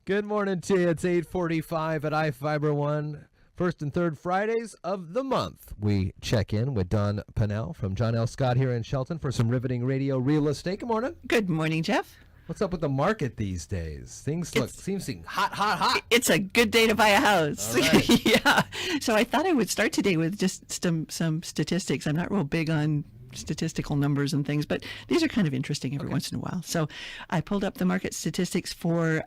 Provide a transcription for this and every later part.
Good morning to you. It's 8:45 at iFiber One. First and third Fridays of the month, we check in with Don Pannell from John L. Scott here in Shelton for some riveting radio real estate. Good morning. Good morning, Jeff. What's up with the market these days? Things seems hot. It's a good day to buy a house. All right. Yeah. So I thought I would start today with just some statistics. I'm not real big on statistical numbers and things, but these are kind of interesting every once in a while. So I pulled up the market statistics for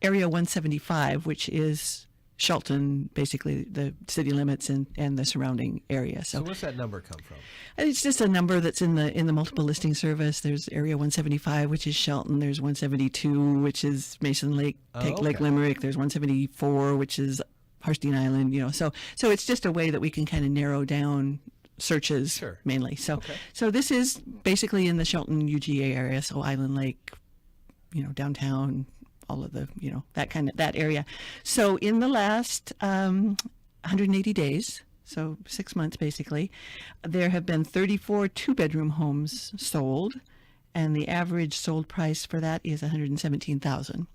Area 175, which is Shelton, basically the city limits and the surrounding area. So where's that number come from? It's just a number that's in the multiple listing service. There's Area 175, which is Shelton. There's 172, which is Mason Lake, Lake Limerick. There's 174, which is Harstein Island. So it's just a way that we can kind of narrow down searches mainly. So this is basically in the Shelton UGA area, so Island Lake, downtown, all of the, that area. So in the last 180 days, so 6 months basically, there have been 34 two-bedroom homes sold, and the average sold price for that is $117,000.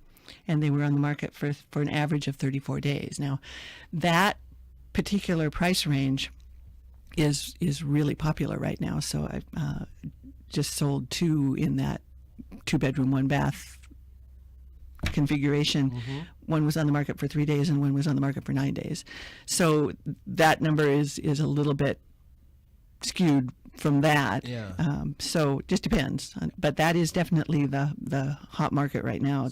And they were on the market for an average of 34 days. Now, that particular price range is really popular right now. So I just sold two in that two-bedroom, one-bath configuration. One was on the market for 3 days and one was on the market for 9 days. So that number is a little bit skewed from that. So just depends. But that is definitely the hot market right now. Is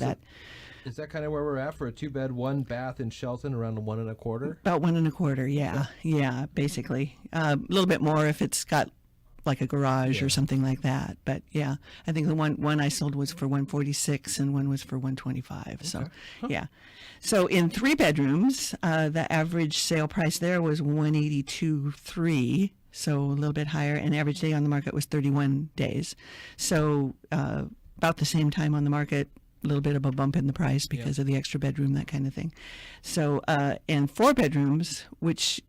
that kind of where we're at for a two-bed, one-bath in Shelton, around $1.25? About $1.25, yeah, basically. A little bit more if it's got like a garage or something like that. But yeah, I think the one I sold was for $146 and one was for $125. So yeah. So in 3 bedrooms, the average sale price there was $182,300. So a little bit higher, and average day on the market was 31 days. So about the same time on the market, a little bit of a bump in the price because of the extra bedroom, that kind of thing. So and 4 bedrooms, which,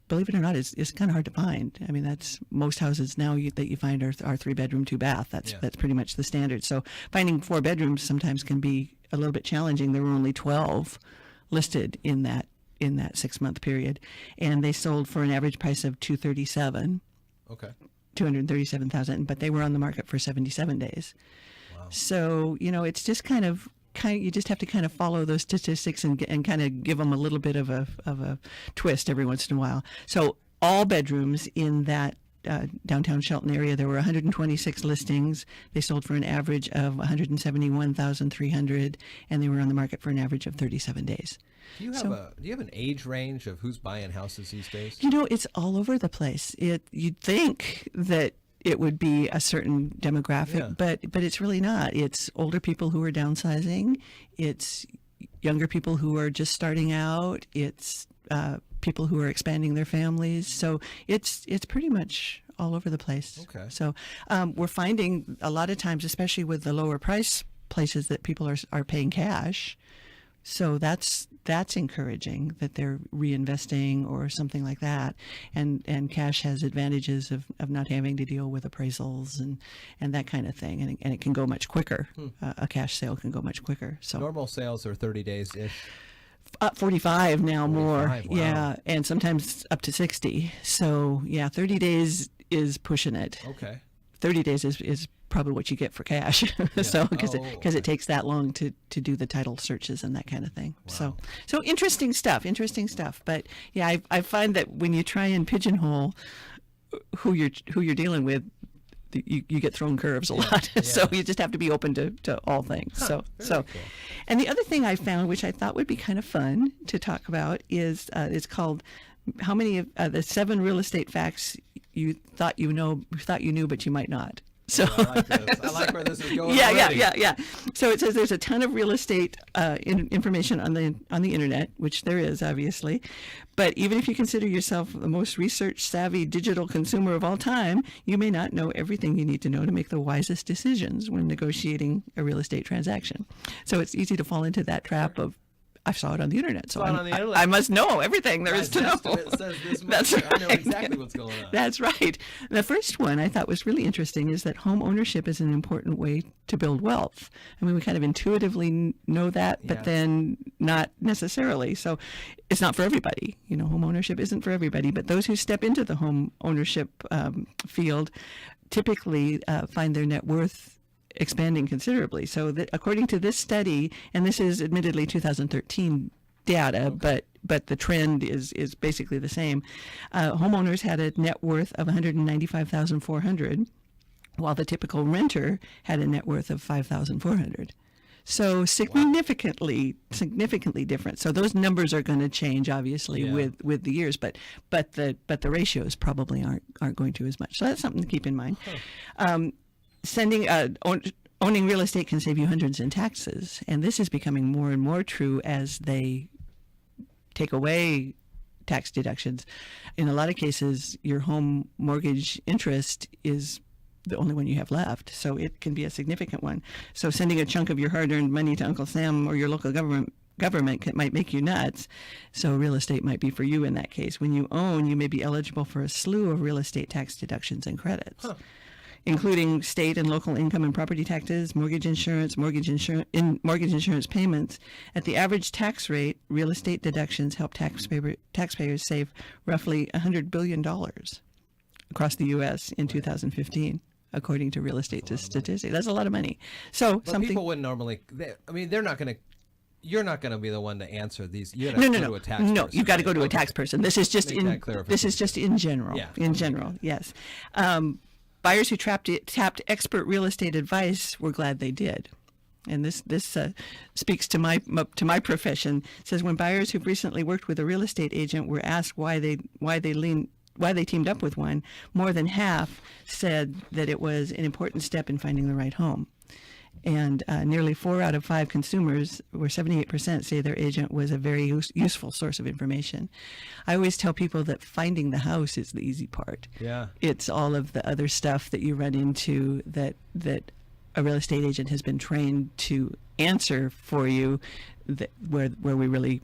believe it or not, is kind of hard to find. I mean, that's most houses now that you find are 3-bedroom, 2-bath. That's pretty much the standard. So finding 4 bedrooms sometimes can be a little bit challenging. There were only 12 listed in that 6-month period, and they sold for an average price of $237,000. Okay. $237,000, but they were on the market for 77 days. Wow. So it's just kind of you just have to kind of follow those statistics and kind of give them a little bit of a twist every once in a while. So all bedrooms in that downtown Shelton area, there were 126 listings. They sold for an average of $171,300, and they were on the market for an average of 37 days. Do you have an age range of who's buying houses these days? It's all over the place. You'd think that it would be a certain demographic, but it's really not. It's older people who are downsizing. It's younger people who are just starting out. It's people who are expanding their families. So it's pretty much all over the place. Okay. So we're finding a lot of times, especially with the lower price places, that people are paying cash. So that's encouraging that they're reinvesting or something like that. And cash has advantages of not having to deal with appraisals and that kind of thing. And it can go much quicker. A cash sale can go much quicker. So normal sales are 30 days-ish. 45 now, 45, more. Wow. Yeah, and sometimes up to 60. So yeah, 30 days is pushing it. Okay. 30 days is probably what you get for cash. So because it takes that long to do the title searches and that kind of thing. Wow. So interesting stuff. But yeah, I find that when you try and pigeonhole who you're dealing with, you get thrown curves a lot. So you just have to be open to all things. Cool. And the other thing I found, which I thought would be kind of fun to talk about, is it's called how many of the 7 real estate facts you thought you knew but you might not. So I like this. I like where this is going. Yeah. So it says there's a ton of real estate information on the internet, which there is obviously, but even if you consider yourself the most research-savvy digital consumer of all time, you may not know everything you need to know to make the wisest decisions when negotiating a real estate transaction. So it's easy to fall into that trap of I saw it on the internet, so on the internet. I must know everything there is to know. Estimate says this much. That's I know right. exactly what's going on. That's right. The first one I thought was really interesting is that home ownership is an important way to build wealth. I mean, we kind of intuitively know that, but then not necessarily. So it's not for everybody. You know, home ownership isn't for everybody, but those who step into the home ownership field typically find their net worth expanding considerably. So according to this study, and this is admittedly 2013 data, but the trend is basically the same. Homeowners had a net worth of $195,400, while the typical renter had a net worth of $5,400. So significantly different. So those numbers are going to change, obviously, with the years, but the ratios probably aren't going to as much. So that's something to keep in mind. Owning real estate can save you hundreds in taxes, and this is becoming more and more true as they take away tax deductions. In a lot of cases, your home mortgage interest is the only one you have left, so it can be a significant one. So sending a chunk of your hard-earned money to Uncle Sam or your local government might make you nuts. So real estate might be for you in that case. When you own, you may be eligible for a slew of real estate tax deductions and credits. Including state and local income and property taxes, mortgage insurance payments. At the average tax rate, real estate deductions help taxpayers save roughly $100 billion across the U.S. in 2015, according to real estate statistics. That's a lot of money. So but people wouldn't normally. They're not going to. You're not going to be the one to answer these. You got to go to a tax person. No, you've got to go to a tax person. This is just in general. Yeah. In general, yes. Buyers who tapped expert real estate advice were glad they did. And this speaks to my profession. It says when buyers who've recently worked with a real estate agent were asked why they teamed up with one, more than half said that it was an important step in finding the right home. And nearly 4 out of 5 consumers, or 78%, say their agent was a very useful source of information. I always tell people that finding the house is the easy part. Yeah. It's all of the other stuff that you run into that a real estate agent has been trained to answer for you, where we really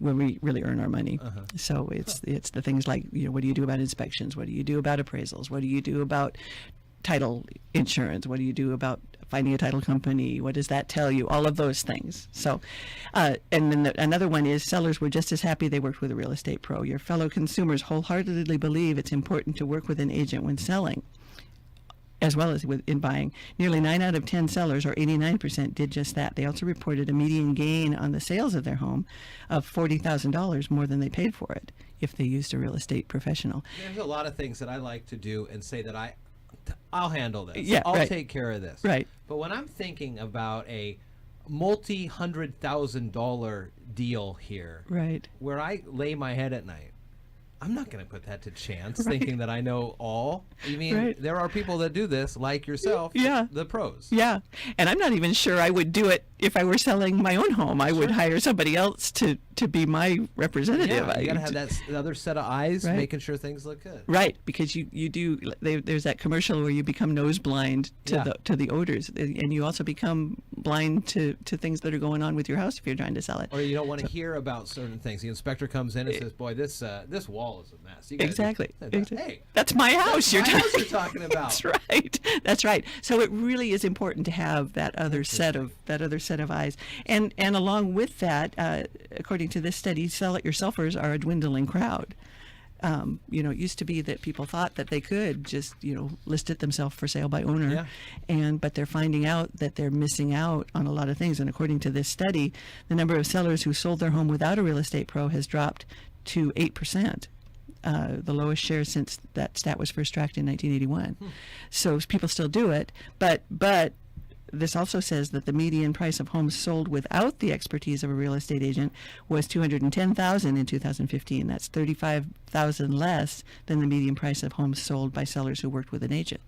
earn our money. So it's the things like, you know, what do you do about inspections? What do you do about appraisals? What do you do about title insurance? What do you do about finding a title company? What does that tell you? All of those things. So, and then another one is sellers were just as happy they worked with a real estate pro. Your fellow consumers wholeheartedly believe it's important to work with an agent when selling, as well as in buying. Nearly 9 out of 10 sellers, or 89%, did just that. They also reported a median gain on the sales of their home of $40,000 more than they paid for it if they used a real estate professional. There's a lot of things that I like to do and say that I'll handle this. Yeah, I'll right. take care of this. Right. But when I'm thinking about a multi-$100,000 deal here, Right. where I lay my head at night, I'm not going to put that to chance, thinking that I know all. I mean, there are people that do this, like yourself, the pros. Yeah. And I'm not even sure I would do it if I were selling my own home. I would hire somebody else to be my representative. Yeah, you got to have that other set of eyes, making sure things look good. Right, because you do. There's that commercial where you become nose blind to the odors, and you also become blind to things that are going on with your house if you're trying to sell it. Or you don't want to hear about certain things. The inspector comes in and says, "Boy, this wall is a mess." You Exactly. Hey, that's my house. That's my house you're talking about. That's right. That's right. So it really is important to have that other set of eyes, and along with that, according to this study, sell-it-yourselfers are a dwindling crowd. It used to be that people thought that they could just, list it themselves for sale by owner, but they're finding out that they're missing out on a lot of things. And according to this study, the number of sellers who sold their home without a real estate pro has dropped to 8%. The lowest share since that stat was first tracked in 1981. So people still do it, but this also says that the median price of homes sold without the expertise of a real estate agent was $210,000 in 2015. That's $35,000 less than the median price of homes sold by sellers who worked with an agent,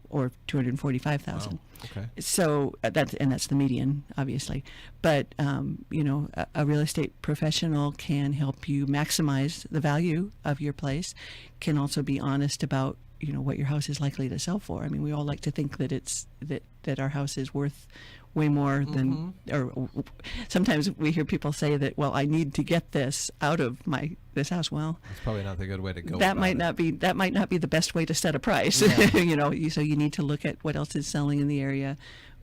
or $245,000. Wow. Okay. So that's the median, obviously. But a real estate professional can help you maximize the value of your place. Can also be honest about what your house is likely to sell for. I mean, we all like to think that that our house is worth way more than, or sometimes we hear people say that, well, I need to get this out of this house. Well, That's probably not the good way to go. that about might it. not be the best way to set a price. Yeah. So you need to look at what else is selling in the area,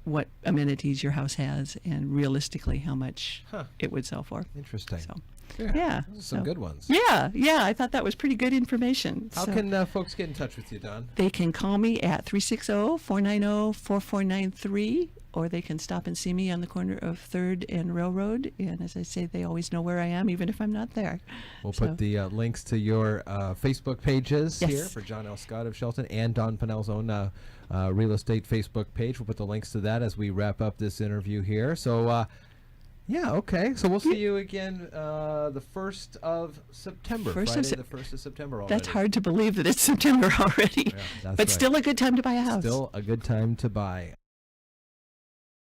what amenities your house has, and realistically how much it would sell for. Interesting. So, Yeah, those are some good ones. Yeah, I thought that was pretty good information. How can folks get in touch with you, Don? They can call me at 360-490-4493, or they can stop and see me on the corner of 3rd and Railroad. And as I say, they always know where I am, even if I'm not there. We'll put the links to your Facebook pages Yes. here for John L. Scott of Shelton and Don Pannell's own real estate Facebook page. We'll put the links to that as we wrap up this interview here. So, yeah, okay. So we'll see you again the 1st of September. Friday, the 1st of September already. That's hard to believe that it's September already. Yeah, that's but right. still a good time to buy a house. Still a good time to buy.